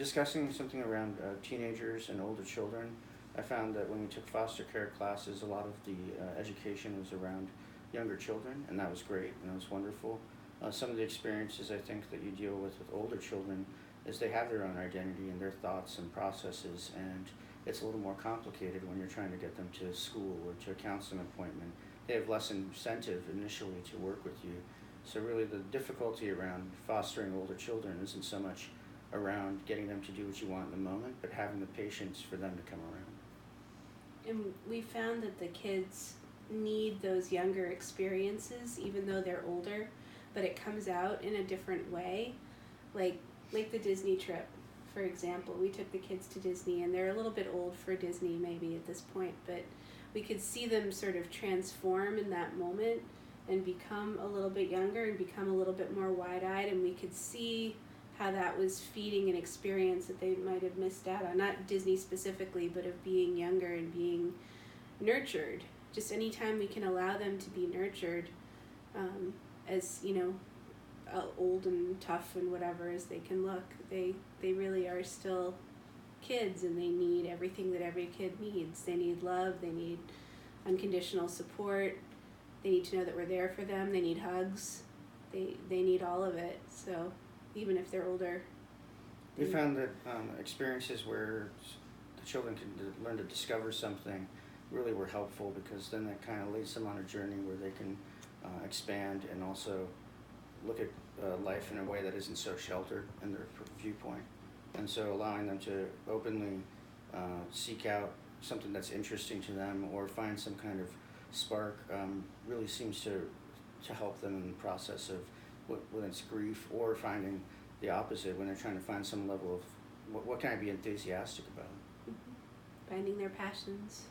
discussing something around teenagers and older children, I found that when we took foster care classes, a lot of the education was around younger children, and that was great and it was wonderful. Some of the experiences I think that you deal with older children is they have their own identity and their thoughts and processes, and it's a little more complicated when you're trying to get them to school or to a counseling appointment. They have less incentive initially to work with you. So really the difficulty around fostering older children isn't so much around getting them to do what you want in the moment, but having the patience for them to come around. And we found that the kids need those younger experiences even though they're older, but it comes out in a different way. Like the Disney trip, for example. We took the kids to Disney and they're a little bit old for Disney maybe at this point, but we could see them sort of transform in that moment and become a little bit younger and become a little bit more wide-eyed, and we could see how that was feeding an experience that they might have missed out on, not Disney specifically, but of being younger and being nurtured. Just anytime we can allow them to be nurtured, as old and tough and whatever as they can look, they really are still kids, and they need everything that every kid needs. They need love, they need unconditional support, they need to know that we're there for them, they need hugs, they need all of it. So even if they're older, We found that experiences where the children can learn to discover something really were helpful, because then that kind of leads them on a journey where they can expand and also look at life in a way that isn't so sheltered in their viewpoint. And so allowing them to openly seek out something that's interesting to them or find some kind of spark really seems to help them in the process of whether it's grief or finding the opposite when they're trying to find some level of what can I be enthusiastic about. finding their passions.